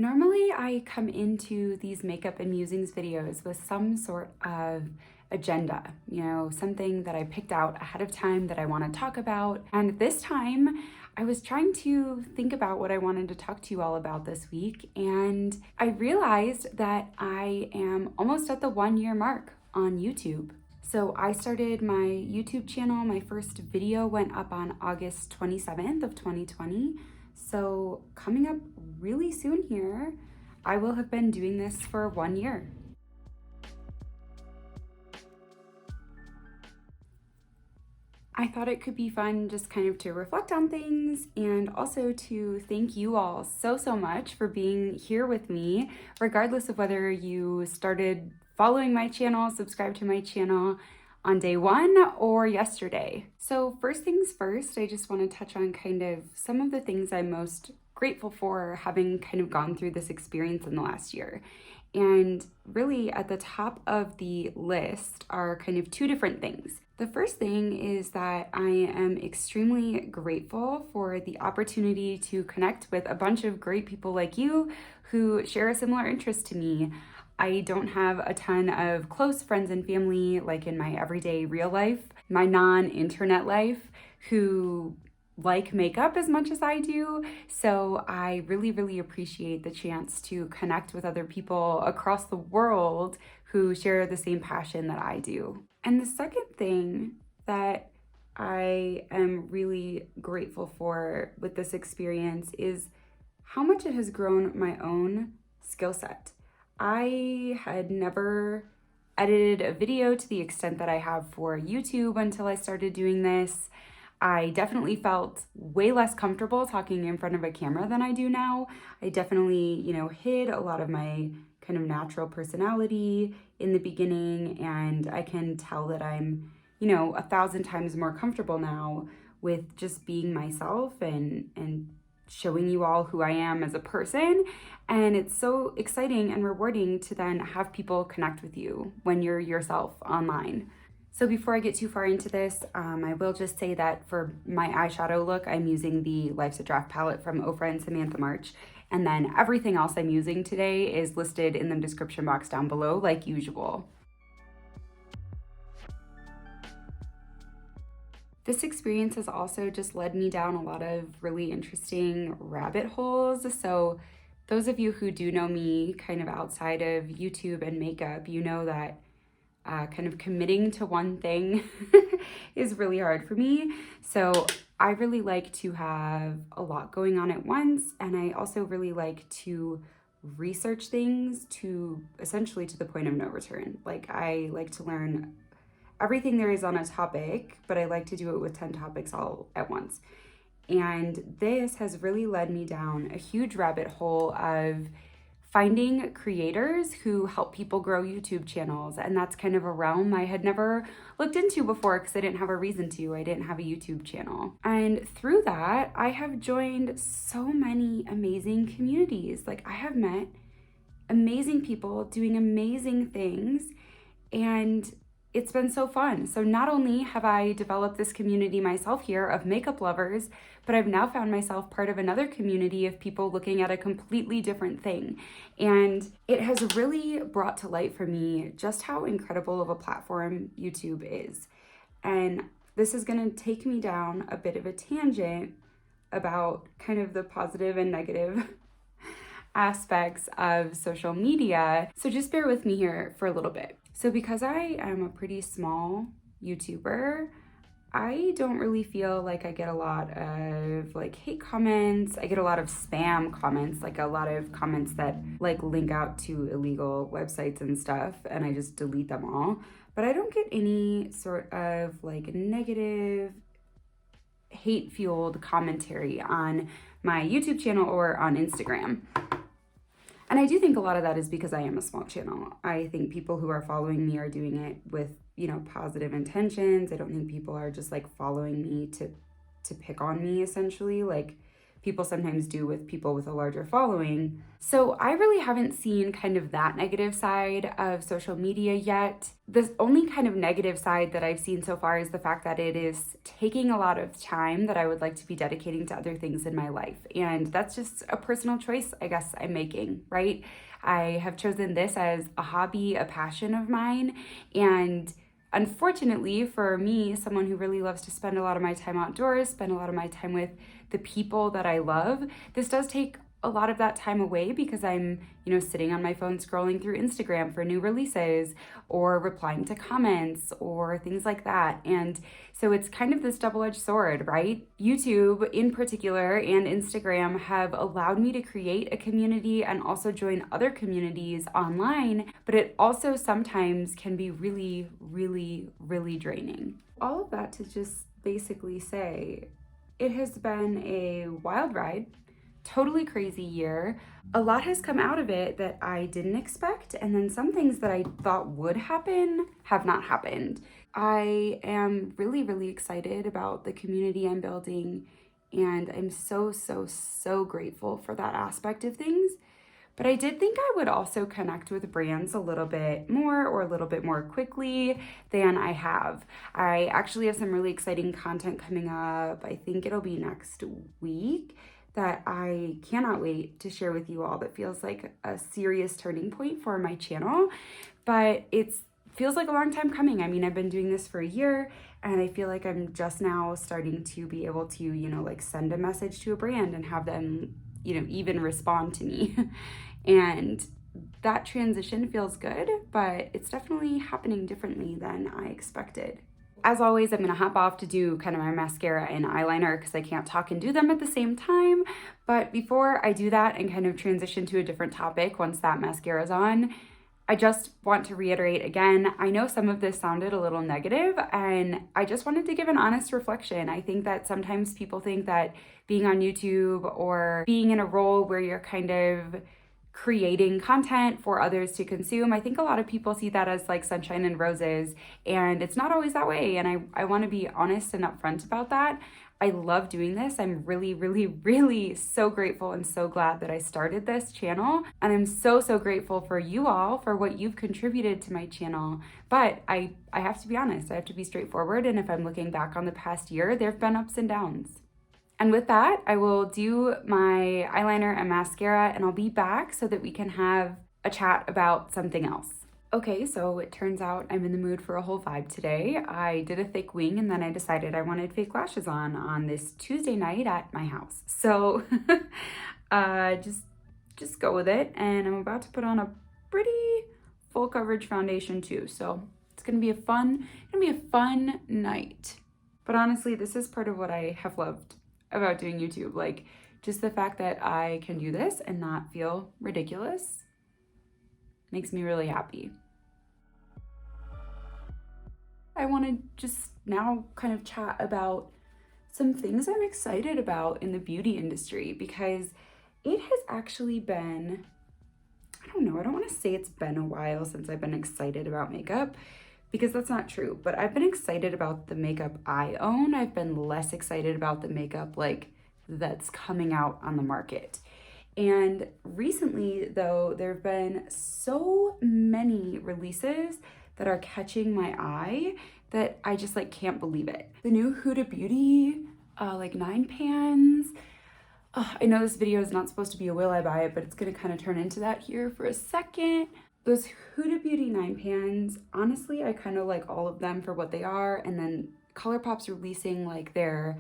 Normally, I come into these makeup and musings videos with some sort of agenda, something that I picked out ahead of time that I want to talk about. And this time, I was trying to think about what I wanted to talk to you all about this week, and I realized that I am almost at the 1 year mark on YouTube. So I started my YouTube channel. My first video went up on August 27th of 2020. So coming up really soon here, I will have been doing this for 1 year. I thought it could be fun just kind of to reflect on things and also to thank you all so much for being here with me, regardless of whether you started following my channel, subscribed to my channel on day one or yesterday. So first things first, I just want to touch on kind of some of the things I'm most grateful for having kind of gone through this experience in the last year. And really at the top of the list are kind of two different things. The first thing is that I am extremely grateful for the opportunity to connect with a bunch of great people like you who share a similar interest to me. I don't have a ton of close friends and family like in my everyday real life, my non-internet life, who like makeup as much as I do. So I really appreciate the chance to connect with other people across the world who share the same passion that I do. And the second thing that I am really grateful for with this experience is how much it has grown my own skill set. I had never edited a video to the extent that I have for YouTube until I started doing this. I definitely felt way less comfortable talking in front of a camera than I do now. I definitely, hid a lot of my kind of natural personality in the beginning, and I can tell that I'm, 1,000 times more comfortable now with just being myself and showing you all who I am as a person. And it's so exciting and rewarding to then have people connect with you when you're yourself online. So before I get too far into this, I will just say that for my eyeshadow look, I'm using the Life's a Draft palette from Ofra and Samantha March. And then everything else I'm using today is listed in the description box down below, like usual. This experience has also just led me down a lot of really interesting rabbit holes. So those of you who do know me kind of outside of YouTube and makeup, you know that kind of committing to one thing is really hard for me. So I really like to have a lot going on at once. And I also really like to research things to essentially to the point of no return. Like I like to learn everything there is on a topic, but I like to do it with 10 topics all at once. And this has really led me down a huge rabbit hole of finding creators who help people grow YouTube channels. And that's kind of a realm I had never looked into before because I didn't have a reason to. I didn't have a YouTube channel. And through that, I have joined so many amazing communities. Like I have met amazing people doing amazing things, and it's been so fun. So not only have I developed this community myself here of makeup lovers, but I've now found myself part of another community of people looking at a completely different thing. And it has really brought to light for me just how incredible of a platform YouTube is. And this is gonna take me down a bit of a tangent about kind of the positive and negative aspects of social media. So just bear with me here for a little bit. So because I am a pretty small YouTuber, I don't really feel like I get a lot of like hate comments. I get a lot of spam comments, like a lot of comments that like link out to illegal websites and stuff, and I just delete them all. But I don't get any sort of like negative hate-fueled commentary on my YouTube channel or on Instagram. And I do think a lot of that is because I am a small channel. I think people who are following me are doing it with, positive intentions. I don't think people are just like following me to pick on me essentially. Like people sometimes do with people with a larger following. So I really haven't seen kind of that negative side of social media yet. The only kind of negative side that I've seen so far is the fact that it is taking a lot of time that I would like to be dedicating to other things in my life. And that's just a personal choice, I guess, I'm making, right? I have chosen this as a hobby, a passion of mine, and unfortunately for me, someone who really loves to spend a lot of my time outdoors, spend a lot of my time with the people that I love, this does take a lot of that time away because I'm, sitting on my phone scrolling through Instagram for new releases or replying to comments or things like that. And so it's kind of this double-edged sword, right? YouTube in particular and Instagram have allowed me to create a community and also join other communities online, but it also sometimes can be really, really, really draining. All of that to just basically say, it has been a wild ride, totally crazy year. A lot has come out of it that I didn't expect, and then some things that I thought would happen have not happened. I am really, really excited about the community I'm building, and I'm so, so, so grateful for that aspect of things. But I did think I would also connect with brands a little bit more or a little bit more quickly than I have. I actually have some really exciting content coming up. I think it'll be next week that I cannot wait to share with you all, that feels like a serious turning point for my channel. But it feels like a long time coming. I mean, I've been doing this for a year, and I feel like I'm just now starting to be able to, send a message to a brand and have them, even respond to me. And that transition feels good, but it's definitely happening differently than I expected. As always, I'm gonna hop off to do kind of my mascara and eyeliner because I can't talk and do them at the same time. But before I do that and kind of transition to a different topic once that mascara is on, I just want to reiterate again, I know some of this sounded a little negative, and I just wanted to give an honest reflection. I think that sometimes people think that being on YouTube or being in a role where you're kind of creating content for others to consume, I think a lot of people see that as like sunshine and roses, and it's not always that way. And I want to be honest and upfront about that. I love doing this. I'm really, really, really so grateful and so glad that I started this channel. And I'm so, so grateful for you all for what you've contributed to my channel. But I have to be honest, I have to be straightforward. And if I'm looking back on the past year, there have been ups and downs. And with that, I will do my eyeliner and mascara, and I'll be back so that we can have a chat about something else. Okay, so it turns out I'm in the mood for a whole vibe today. I did a thick wing, and then I decided I wanted fake lashes on this Tuesday night at my house. So just go with it. And I'm about to put on a pretty full coverage foundation too. So it's gonna be a fun night. But honestly, this is part of what I have loved about doing YouTube. Like, just the fact that I can do this and not feel ridiculous makes me really happy. I want to just now kind of chat about some things I'm excited about in the beauty industry, because it has actually been, I don't want to say it's been a while since I've been excited about makeup, because that's not true, but I've been excited about the makeup I own. I've been less excited about the makeup that's coming out on the market. And recently though, there have been so many releases that are catching my eye that I just can't believe it. The new Huda Beauty 9 pans. I know this video is not supposed to be a will I buy it, but it's gonna kind of turn into that here for a second. Those Huda Beauty 9 pans, honestly, I kind of like all of them for what they are. And then ColourPop's releasing their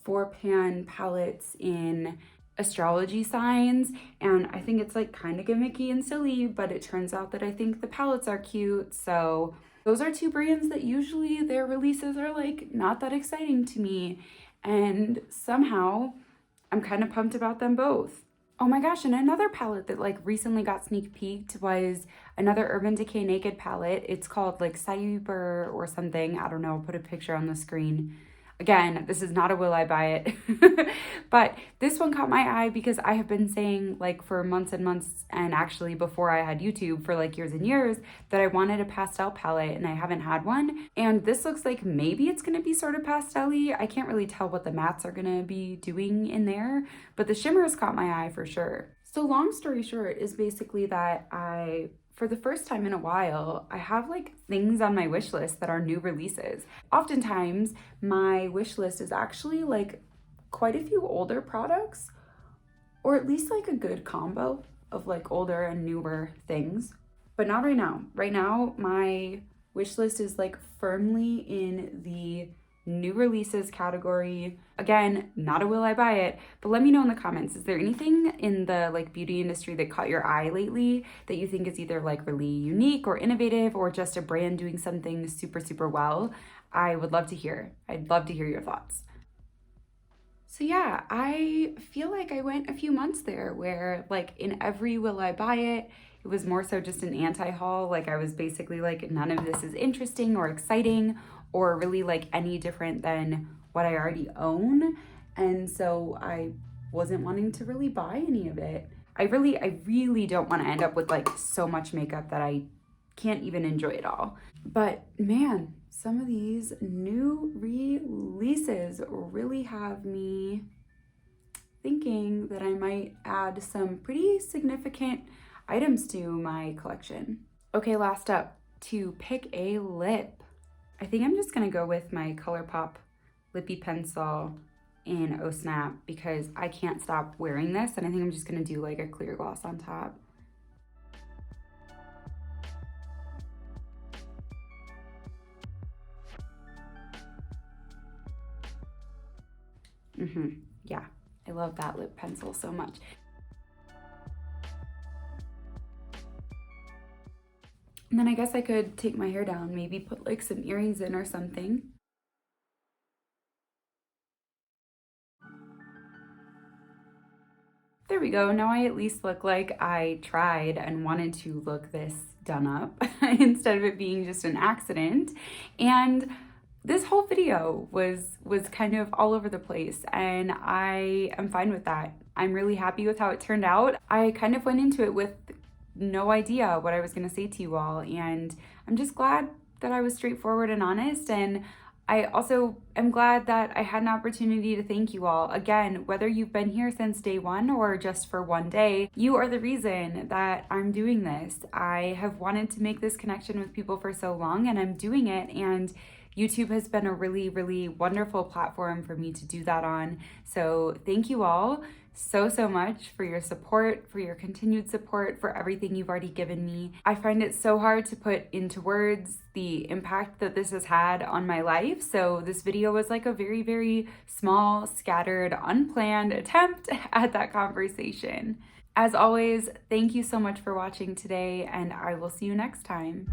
4-pan palettes in astrology signs. And I think it's kind of gimmicky and silly, but it turns out that I think the palettes are cute. So those are two brands that usually their releases are not that exciting to me. And somehow I'm kind of pumped about them both. Oh my gosh, and another palette that recently got sneak peeked was another Urban Decay Naked palette. It's called Cyber or something. I don't know, I'll put a picture on the screen. Again, this is not a will I buy it, but this one caught my eye because I have been saying like for months and months, and actually before I had YouTube for like years and years, that I wanted a pastel palette and I haven't had one. And this looks like maybe it's gonna be sort of pastel-y. I can't really tell what the mattes are gonna be doing in there, but the shimmers caught my eye for sure. So long story short is basically that for the first time in a while, I have like things on my wish list that are new releases. Oftentimes, my wish list is actually like quite a few older products, or at least like a good combo of like older and newer things. But not right now. Right now, my wish list is like firmly in the new releases category. Again, not a will I buy it, but let me know in the comments, is there anything in the like beauty industry that caught your eye lately that you think is either like really unique or innovative or just a brand doing something super, super well? I would love to hear. I'd love to hear your thoughts. So yeah, I feel like I went a few months there where like in every will I buy it, it was more so just an anti-haul. Like I was basically like, none of this is interesting or exciting or really like any different than what I already own. And so I wasn't wanting to really buy any of it. I really don't want to end up with like so much makeup that I can't even enjoy it all. But man, some of these new releases really have me thinking that I might add some pretty significant items to my collection. Okay, last up, to pick a lip. I think I'm just gonna go with my ColourPop Lippy Pencil in Oh Snap because I can't stop wearing this, and I think I'm just gonna do like a clear gloss on top. Yeah, I love that lip pencil so much. And then I guess I could take my hair down, maybe put like some earrings in or something. There we go. Now I at least look like I tried and wanted to look this done up instead of it being just an accident. And this whole video was kind of all over the place, and I am fine with that. I'm really happy with how it turned out. I kind of went into it with no idea what I was going to say to you all, and I'm just glad that I was straightforward and honest. And I also am glad that I had an opportunity to thank you all. Again, whether you've been here since day one or just for one day, you are the reason that I'm doing this. I have wanted to make this connection with people for so long, and I'm doing it. And YouTube has been a really, really wonderful platform for me to do that on. So thank you all so much for your support, for your continued support, for everything you've already given me. I find it so hard to put into words the impact that this has had on my life. So this video was like a very, very small, scattered, unplanned attempt at that conversation. As always, thank you so much for watching today, and I will see you next time.